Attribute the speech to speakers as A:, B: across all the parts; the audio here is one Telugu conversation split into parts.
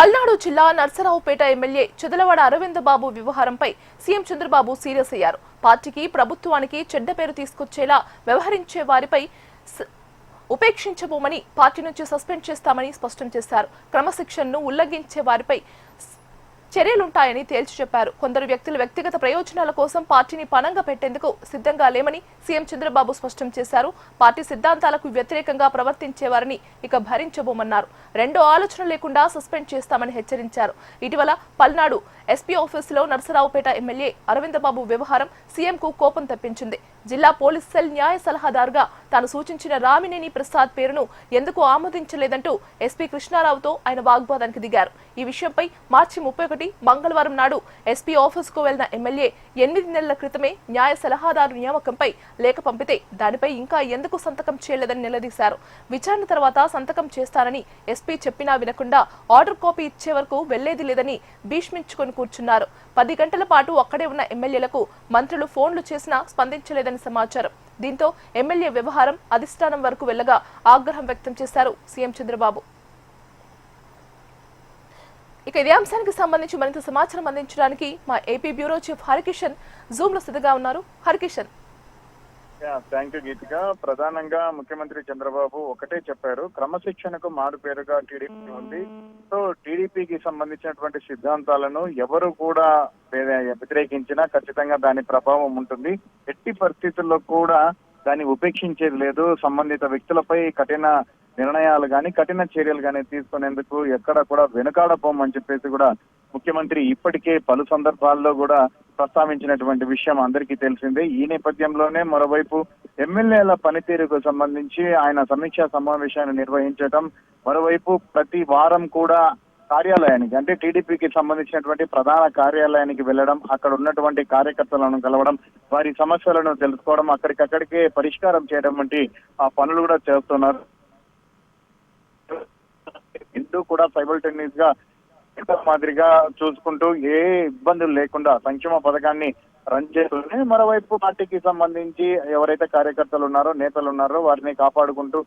A: పల్నాడు జిల్లా నర్సరావుపేట ఎమ్మెల్యే చదలవాడ అరవింద్ బాబు వ్యవహారంపై సీఎం చంద్రబాబు సీరియస్ అయ్యారు. పార్టీకి ప్రభుత్వానికి చెడ్డ పేరు తీసుకొచ్చేలా వ్యవహరించే వారిపై ఉపేక్షించబోమని, పార్టీ నుంచి సస్పెండ్ చేస్తామని స్పష్టం చేశారు. క్రమశిక్షణను ఉల్లంఘించే వారిపై చర్యలుంటాయని తేల్చి చెప్పారు. కొందరు వ్యక్తుల వ్యక్తిగత ప్రయోజనాల కోసం పార్టీని పణంగా పెట్టేందుకు సిద్ధంగా లేమని సీఎం చంద్రబాబు స్పష్టం చేశారు. పార్టీ సిద్ధాంతాలకు వ్యతిరేకంగా ప్రవర్తించే వారిని ఇక భరించబోమన్నారు. రెండో ఆలోచన లేకుండా సస్పెండ్ చేస్తామని హెచ్చరించారు. ఇటీవల పల్నాడు ఎస్పీ ఆఫీసులో నర్సరావుపేట ఎమ్మెల్యే అరవింద్ బాబు వ్యవహారం సీఎంకు కోపం తెప్పించింది. జిల్లా పోలీస్ సెల్ న్యాయ సలహాదారుగా తాను సూచించిన రామినేని ప్రసాద్ పేరును ఎందుకు ఆమోదించలేదంటూ ఎస్పీ కృష్ణారావుతో ఆయన వాగ్వాదానికి దిగారు. ఈ విషయంపై మార్చి 31 మంగళవారం నాడు ఎస్పీ ఆఫీసుకు వెళ్లిన ఎమ్మెల్యే 8 నెలల క్రితమే న్యాయ సలహాదారు నియామకంపై లేఖ పంపితే దానిపై ఇంకా ఎందుకు సంతకం చేయలేదని నిలదీశారు. విచారణ తర్వాత సంతకం చేస్తానని ఎస్పీ చెప్పినా వినకుండా ఆర్డర్ కాపీ ఇచ్చే వరకు వెళ్లేది లేదని భీష్మించుకొని కూర్చున్నారు. 10 గంటల పాటు అక్కడే ఉన్న ఎమ్మెల్యేలకు మంత్రులు ఫోన్లు చేసినా స్పందించలేదని సమాచారం. దీంతో ఎమ్మెల్యే వ్యవహారం అధిష్టానం వరకు వెళ్లగా ఆగ్రహం వ్యక్తం చేశారు సీఎం చంద్రబాబు. ఇక ఇదే అంశానికి సంబంధించి మరింత సమాచారం అందించడానికి మా AP bureau chief Harikishan Zoom లో సిద్ధంగా ఉన్నారు. హరికిషన్.
B: థ్యాంక్ యూ గీతిక. ప్రధానంగా ముఖ్యమంత్రి చంద్రబాబు ఒకటే చెప్పారు, క్రమశిక్షణకు మారు పేరుగా టీడీపీ ఉంది. సో టీడీపీకి సంబంధించినటువంటి సిద్ధాంతాలను ఎవరు కూడా వ్యతిరేకించినా ఖచ్చితంగా దాని ప్రభావం ఉంటుంది. ఎట్టి పరిస్థితుల్లో కూడా దాన్ని ఉపేక్షించేది లేదు. సంబంధిత వ్యక్తులపై కఠిన నిర్ణయాలు గాని కఠిన చర్యలు గాని తీసుకునేందుకు ఎక్కడ కూడా వెనుకాడపోమని చెప్పేసి కూడా ముఖ్యమంత్రి ఇప్పటికే పలు సందర్భాల్లో కూడా ప్రస్తావించినటువంటి విషయం అందరికీ తెలిసిందే. ఈ నేపథ్యంలోనే మరోవైపు ఎమ్మెల్యేల పనితీరుకు సంబంధించి ఆయన సమీక్షా సమావేశాన్ని నిర్వహించడం, మరోవైపు ప్రతి వారం కూడా కార్యాలయానికి అంటే టీడీపీకి సంబంధించినటువంటి ప్రధాన కార్యాలయానికి వెళ్లడం, అక్కడ ఉన్నటువంటి కార్యకర్తలను కలవడం, వారి సమస్యలను తెలుసుకోవడం, అక్కడికక్కడికే పరిష్కారం చేయడం వంటి పనులు కూడా చేస్తున్నారు. ఇంటూ కూడా సైమల్టేనియస్ గా మాదిరిగా చూసుకుంటూ ఏ ఇబ్బందులు లేకుండా సంక్షేమ పథకాన్ని రన్ చేస్తూనే మరోవైపు పార్టీకి సంబంధించి ఎవరైతే కార్యకర్తలు ఉన్నారో నేతలు ఉన్నారో వారిని కాపాడుకుంటూ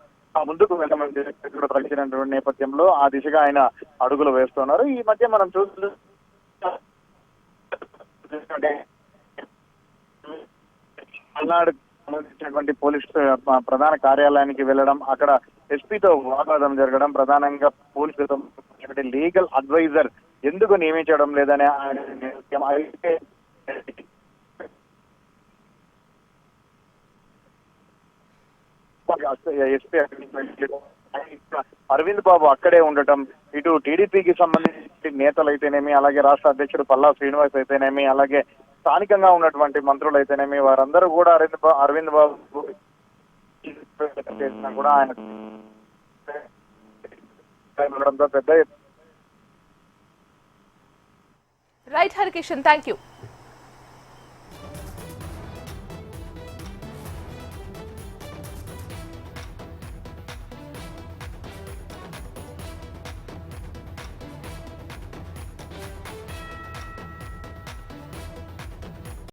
B: ముందుకు వెళ్ళమని కూడా ప్రకటించినటువంటి నేపథ్యంలో ఆ దిశగా ఆయన అడుగులు వేస్తున్నారు. ఈ మధ్య మనం చూస్తుంటే పల్నాడు సంబంధించినటువంటి పోలీస్ ప్రధాన కార్యాలయానికి వెళ్లడం, అక్కడ ఎస్పీతో వాగ్వాదం జరగడం, ప్రధానంగా పోలీసులతో లీగల్ అడ్వైజర్ ఎందుకు నియమించడం లేదనే అయితే ఎస్పీ అరవింద్ బాబు అక్కడే ఉండటం, ఇటు టీడీపీకి సంబంధించి నేతలు అయితేనేమి, అలాగే రాష్ట్ర అధ్యక్షుడు పల్లా శ్రీనివాస్ అయితేనేమి, అలాగే స్థానికంగా ఉన్నటువంటి మంత్రులు అయితేనేమి, వారందరూ కూడా అరవింద్ బాబు చేసినా కూడా ఆయన పెద్ద
A: రైట్ హరికిషన్, థ్యాంక్ యూ.